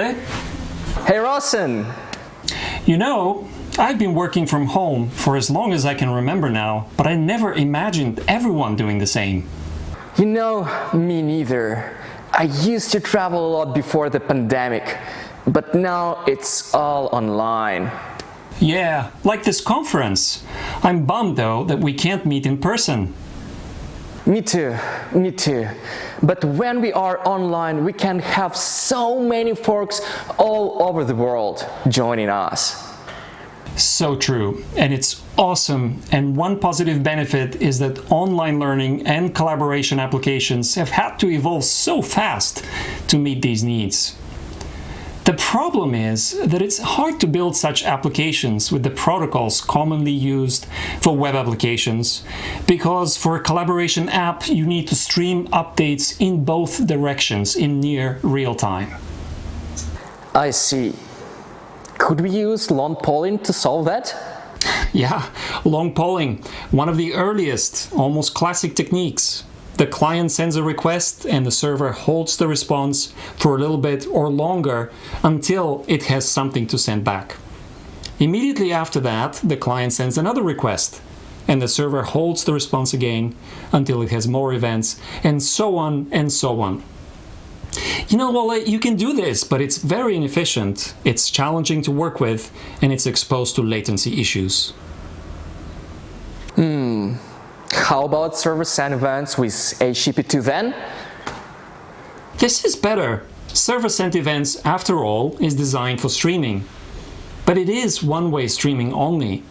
Oleh. Hey Rossen! You know, I've been working from home for as long as I can remember now, but I never imagined everyone doing the same. You know, me neither. I used to travel a lot before the pandemic, but now it's all online. Yeah, like this conference. I'm bummed though that we can't meet in person. Me too. But when we are online, we can have so many folks all over the world joining us. So true, and it's awesome. And one positive benefit is that online learning and collaboration applications have had to evolve so fast to meet these needs. The problem is that it's hard to build such applications with the protocols commonly used for web applications, because for a collaboration app you need to stream updates in both directions in near real time. I see. Could we use long polling to solve that? Yeah, long polling, one of the earliest, almost classic techniques. The client sends a request and the server holds the response for a little bit or longer until it has something to send back. Immediately after that, the client sends another request and the server holds the response again until it has more events, and so on and so on. You know, well, you can do this, but it's very inefficient, it's challenging to work with, and it's exposed to latency issues. How about server-side events with HTTP2 then? This is better. Server-sent events, after all, is designed for streaming. But it is one-way streaming only.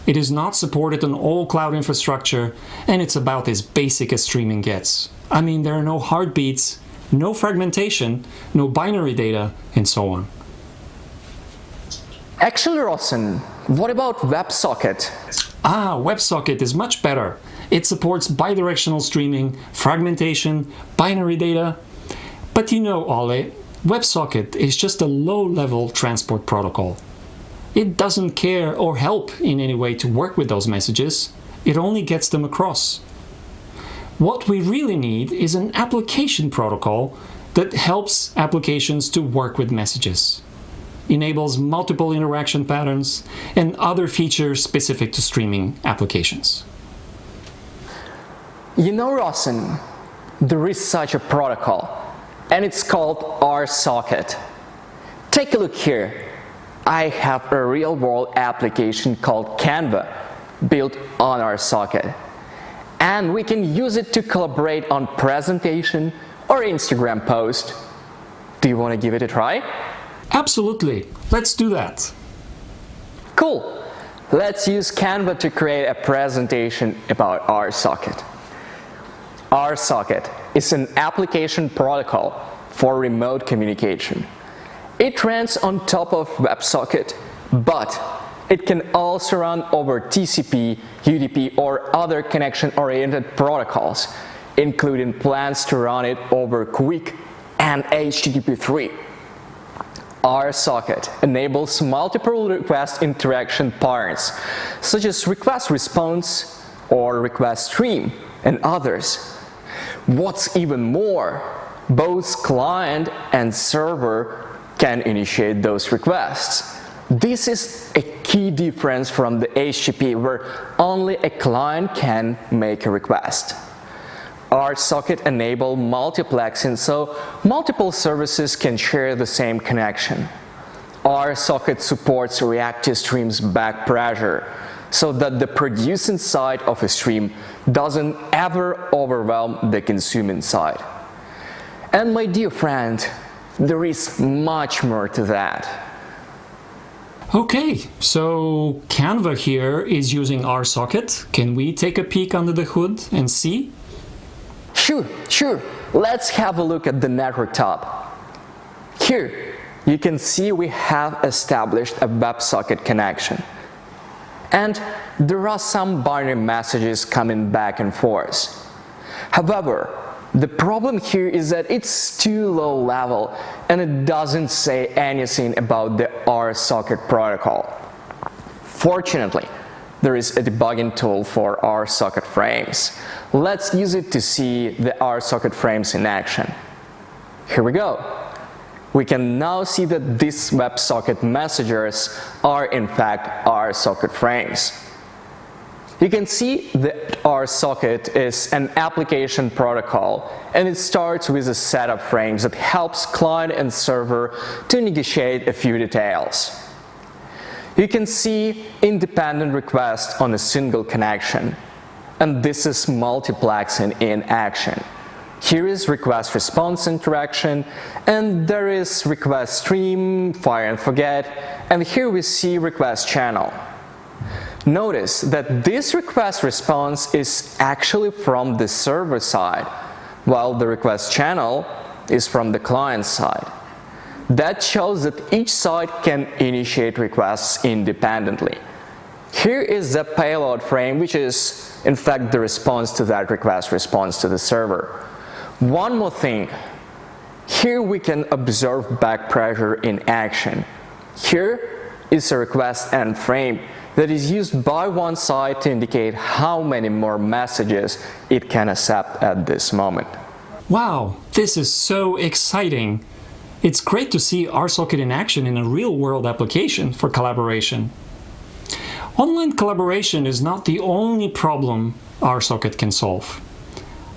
It is not supported on all cloud infrastructure, and it's about as basic as streaming gets. I mean, there are no heartbeats, no fragmentation, no binary data, and so on. Actually, Rossen, what about WebSocket? WebSocket is much better. It supports bidirectional streaming, fragmentation, binary data. But you know, Oleh, WebSocket is just a low-level transport protocol. It doesn't care or help in any way to work with those messages. It only gets them across. What we really need is an application protocol that helps applications to work with messages, enables multiple interaction patterns, and other features specific to streaming applications. You know, Rossen, there is such a protocol, and it's called RSocket. Take a look here. I have a real-world application called Canva built on RSocket, and we can use it to collaborate on presentation or Instagram post. Do you want to give it a try? Absolutely. Let's do that. Cool. Let's use Canva to create a presentation about RSocket. RSocket is an application protocol for remote communication. It runs on top of WebSocket, but it can also run over TCP, UDP, or other connection-oriented protocols, including plans to run it over QUIC and HTTP3. RSocket enables multiple request interaction patterns, such as request response or request stream, and others. What's even more, both client and server can initiate those requests. This is a key difference from the HTTP, where only a client can make a request. RSocket enables multiplexing, so multiple services can share the same connection. RSocket supports Reactor streams back pressure, so that the producing side of a stream doesn't ever overwhelm the consuming side. And my dear friend, there is much more to that. Okay, so Canva here is using RSocket. Can we take a peek under the hood and see? Sure. Let's have a look at the network tab. Here, you can see we have established a WebSocket connection. And there are some binary messages coming back and forth. However, the problem here is that it's too low level and it doesn't say anything about the RSocket protocol. Fortunately, there is a debugging tool for RSocket frames. Let's use it to see the RSocket frames in action. Here we go. we can now see that these WebSocket messengers are in fact RSocket frames. You can see that RSocket is an application protocol, and it starts with a set of frames that helps client and server to negotiate a few details. You can see independent requests on a single connection, and this is multiplexing in action. Here is request response interaction, and there is request stream, fire and forget, and here we see request channel. Notice that this request response is actually from the server side, while the request channel is from the client side. That shows that each side can initiate requests independently. Here is the payload frame, which is in fact the response to that request response to the server. One more thing, here we can observe back pressure in action. Here is a request end frame that is used by one side to indicate how many more messages it can accept at this moment. Wow, this is so exciting! It's great to see RSocket in action in a real-world application for collaboration. Online collaboration is not the only problem RSocket can solve.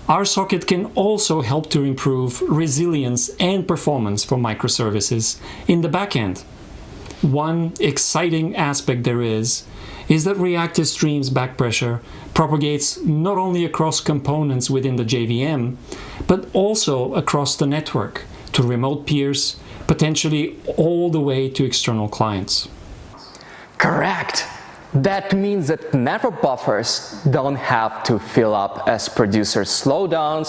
RSocket can also help to improve resilience and performance for microservices in the backend. One exciting aspect there is that Reactor streams backpressure propagates not only across components within the JVM, but also across the network to remote peers, potentially all the way to external clients. Correct! That means that network buffers don't have to fill up as producers slow down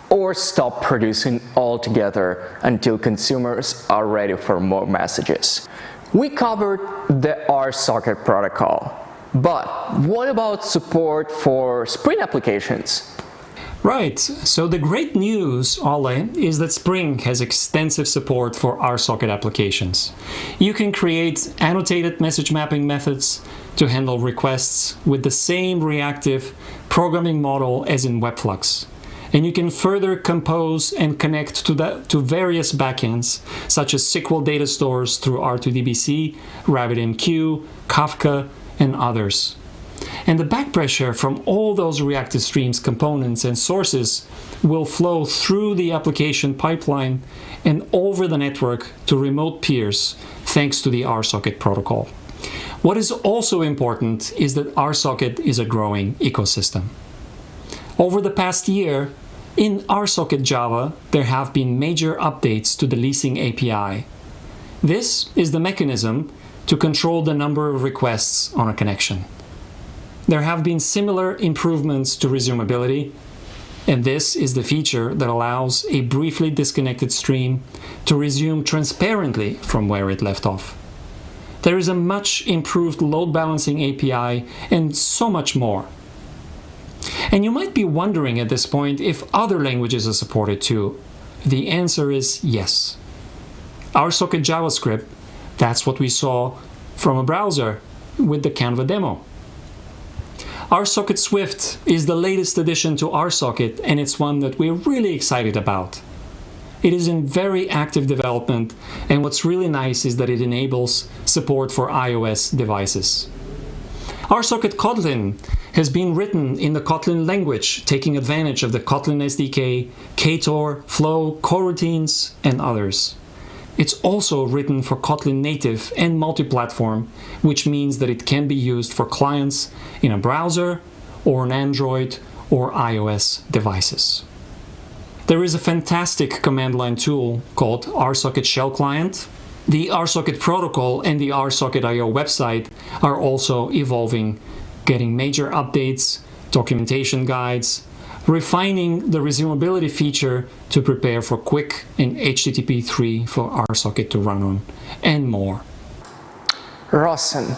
or stop producing altogether until consumers are ready for more messages. We covered the RSocket protocol, but what about support for Spring applications? Right, so the great news, Oleh, is that Spring has extensive support for RSocket applications. You can create annotated message mapping methods to handle requests with the same reactive programming model as in Webflux. And you can further compose and connect to various backends, such as SQL data stores through R2DBC, RabbitMQ, Kafka, and others. And the backpressure from all those Reactor streams components and sources will flow through the application pipeline and over the network to remote peers, thanks to the RSocket protocol. What is also important is that RSocket is a growing ecosystem. Over the past year, in RSocket Java, there have been major updates to the leasing API. This is the mechanism to control the number of requests on a connection. There have been similar improvements to resumability, and this is the feature that allows a briefly disconnected stream to resume transparently from where it left off. There is a much improved load balancing API and so much more. And you might be wondering at this point if other languages are supported too. The answer is yes. RSocket JavaScript, that's what we saw from a browser with the Canva demo. RSocket Swift is the latest addition to RSocket, and it's one that we're really excited about. It is in very active development, and what's really nice is that it enables support for iOS devices. RSocket Kotlin has been written in the Kotlin language, taking advantage of the Kotlin SDK, Ktor, Flow, coroutines, and others. It's also written for Kotlin native and multi-platform, which means that it can be used for clients in a browser or on Android or iOS devices. There is a fantastic command line tool called RSocket Shell Client. The RSocket protocol and the RSocket.io website are also evolving, getting major updates, documentation guides, refining the resumability feature to prepare for quick and HTTP 3 for RSocket to run on, and more. Rossen,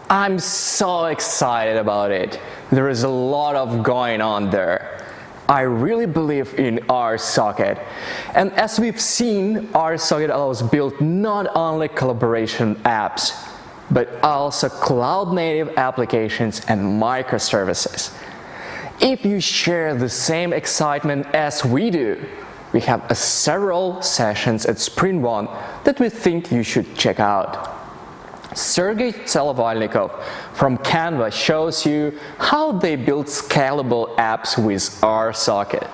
I'm so excited about it. There is a lot of going on there. I really believe in RSocket. And as we've seen, RSocket allows build not only collaboration apps, but also cloud-native applications and microservices. If you share the same excitement as we do, we have several sessions at SpringOne that we think you should check out. Sergey Tselevalnikov from Canva shows you how they build scalable apps with RSocket.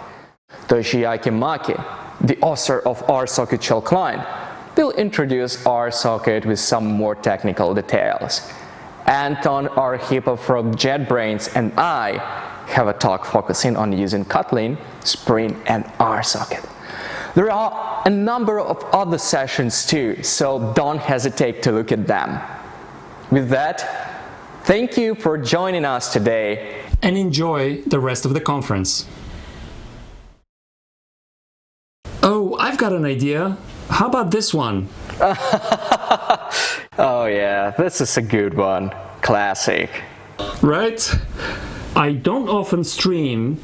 Toshiaki Maki, the author of RSocket Shell Client, will introduce RSocket with some more technical details. Anton Arkhipov from JetBrains and I have a talk focusing on using Kotlin, Spring, and RSocket. There are a number of other sessions too, so don't hesitate to look at them. With that, thank you for joining us today. And enjoy the rest of the conference. Oh, I've got an idea. How about this one? Oh yeah, this is a good one. Classic. Right? I don't often stream,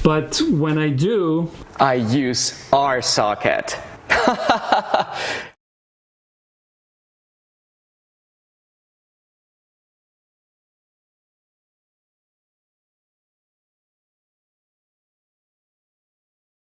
but when I do, I use RSocket.